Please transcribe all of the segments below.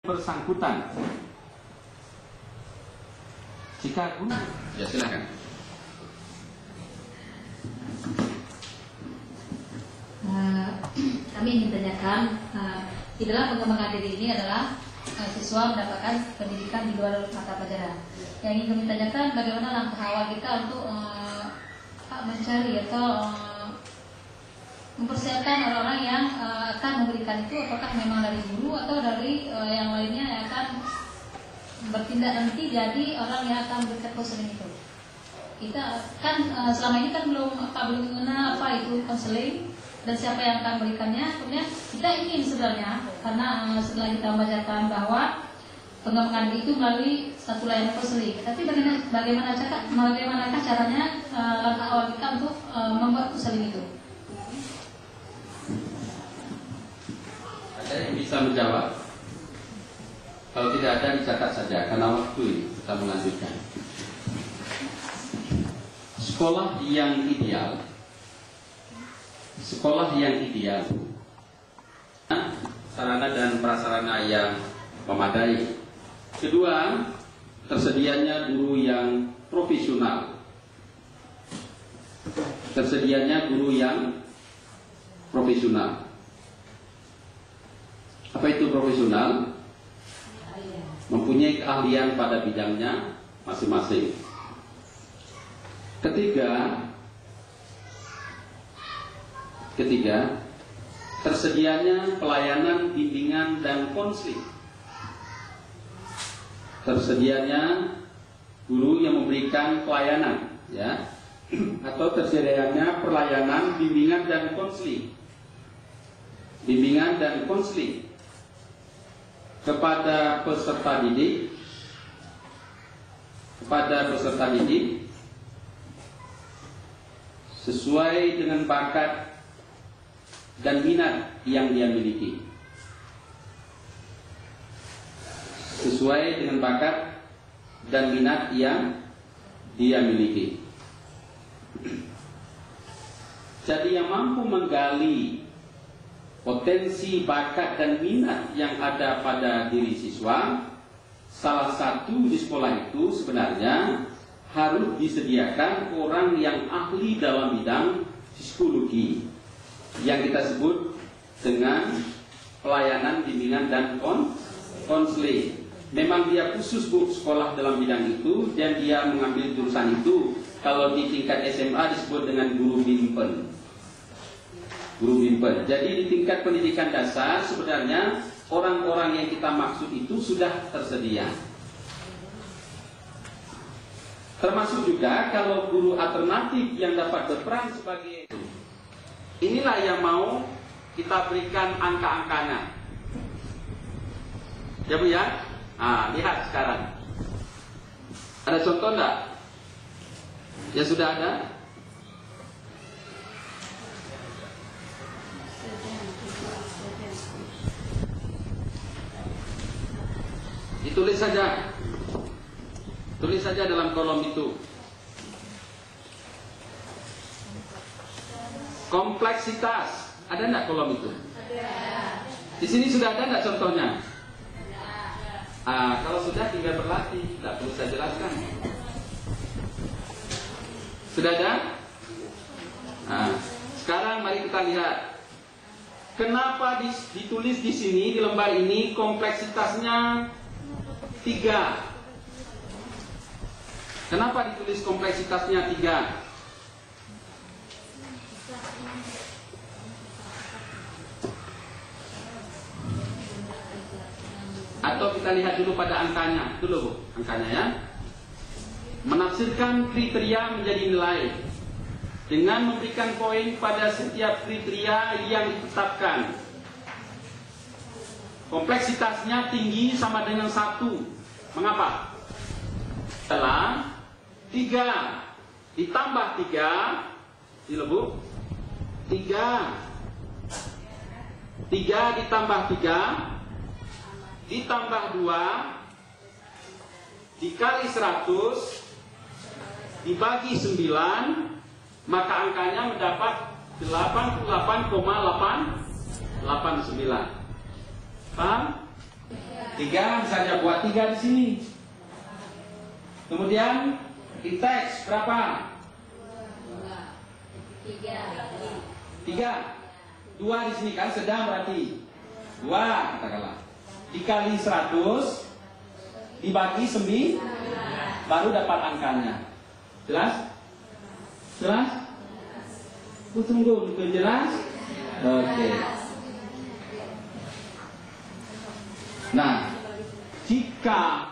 bersangkutan. Jika guru, ya silakan. Kami ingin tanyakan, di dalam pengembangan diri ini adalah siswa mendapatkan pendidikan di luar mata pelajaran. Yang ingin kami tanyakan, bagaimana langkah awal kita untuk mencari atau mempersiapkan orang-orang yang akan memberikan itu, apakah memang dari guru atau dari yang lainnya yang akan bertindak nanti jadi orang yang akan memberikan konseling itu. Kita kan selama ini kan belum mengenal apa itu konseling dan siapa yang akan memberikannya. Kemudian kita ingin sebenarnya, karena setelah kita membacakan bahwa pengembangan diri itu melalui satu layanan konseling, tapi bagaimanakah caranya langkah awal kita untuk membuat konseling itu? Ada yang bisa menjawab? Kalau tidak ada, dicatat saja karena waktu ini kita melanjutkan. Sekolah yang ideal, sarana dan prasarana yang memadai. Kedua, tersedianya guru yang profesional. Apa itu profesional? Mempunyai keahlian pada bidangnya masing-masing. Ketiga, tersedianya pelayanan bimbingan dan konseling. Tersedianya guru yang memberikan pelayanan, ya, atau tersedianya pelayanan bimbingan dan konseling. Kepada peserta didik sesuai dengan bakat dan minat yang dia miliki. Jadi yang mampu menggali potensi, bakat, dan minat yang ada pada diri siswa, salah satu di sekolah itu sebenarnya harus disediakan orang yang ahli dalam bidang psikologi, yang kita sebut dengan pelayanan bimbingan dan konseling. Memang dia khusus sekolah dalam bidang itu dan dia mengambil jurusan itu. Kalau di tingkat SMA disebut dengan guru bimbel. Jadi di tingkat pendidikan dasar sebenarnya orang-orang yang kita maksud itu sudah tersedia. Termasuk juga kalau guru alternatif yang dapat berperan sebagai itu. Inilah yang mau kita berikan angka-angkanya. Ya Bu ya? Lihat sekarang. Ada contoh enggak? Ya sudah ada? Tulis saja dalam kolom itu. Kompleksitas, ada enggak kolom itu? Ada. Di sini sudah ada enggak contohnya? Ada. Kalau sudah tinggal berlatih, tidak perlu saya jelaskan. Sudah ada? Sekarang mari kita lihat. Kenapa ditulis di sini di lembar ini kompleksitasnya 3? Kenapa ditulis kompleksitasnya 3? Atau kita lihat dulu pada angkanya, angkanya ya. Menafsirkan kriteria menjadi nilai dengan memberikan poin pada setiap kriteria yang ditetapkan. Kompleksitasnya tinggi sama dengan 1. Mengapa? Adalah 3 ditambah 3 dilebuk 3 ditambah 3 ditambah 2 dikali 100 dibagi 9, maka angkanya mendapat 88,89. Paham? 3, misalnya buat 3 di sini. Kemudian di teks berapa? 3. 2 di sini kan sedang berarti 2 katakanlah. Dikali 100 dibagi 9 baru dapat angkanya. Jelas? Jelas? Tunggu, jelas? Oke. Nah, jika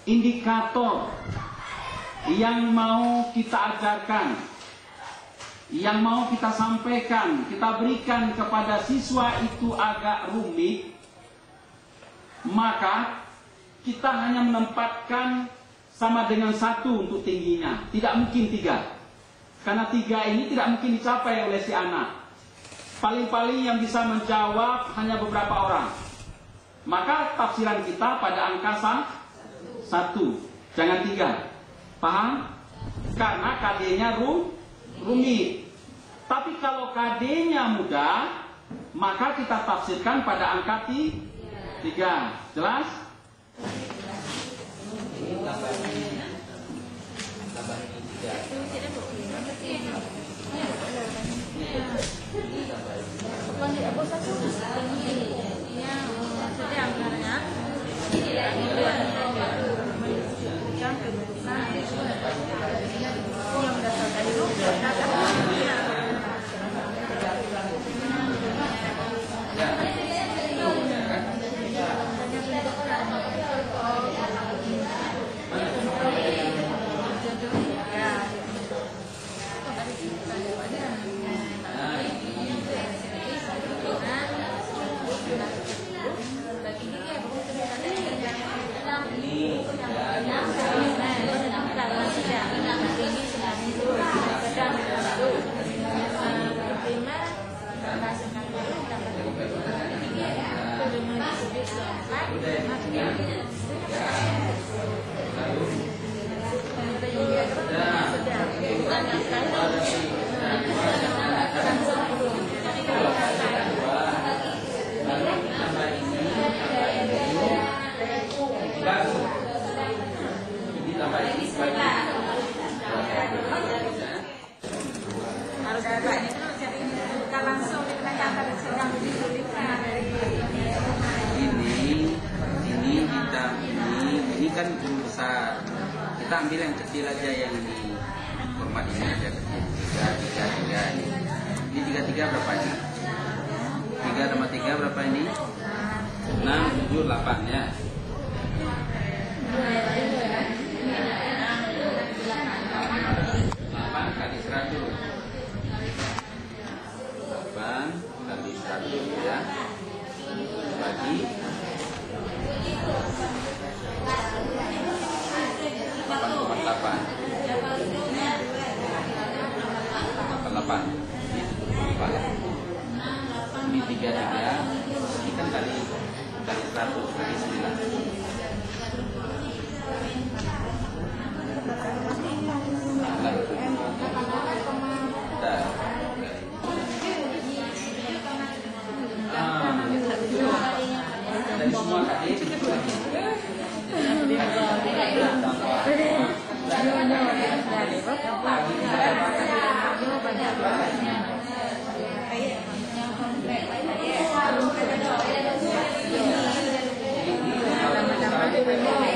indikator yang mau kita ajarkan, yang mau kita sampaikan, kita berikan kepada siswa itu agak rumit, maka kita hanya menempatkan sama dengan 1 untuk tingginya. Tidak mungkin 3. Karena 3 ini tidak mungkin dicapai oleh si anak. Paling-paling yang bisa menjawab hanya beberapa orang. Maka tafsiran kita pada angka 1, jangan 3. Paham? Karena KD-nya rumit. Tapi kalau KD-nya mudah, maka kita tafsirkan pada angka 3. Jelas? Ini kan guru besar. Kita ambil yang kecil aja, yang ini format ini aja kecil. 3 ini. Ini 3 berapa ini? 3 tambah 3 berapa ini? 6, 7, 8 ya. 8 kali 100. 8 kali 100 ya. Bagi 8,8. Ini 3. Ini kan kali 100 kali 9. Dari semua tadi Yang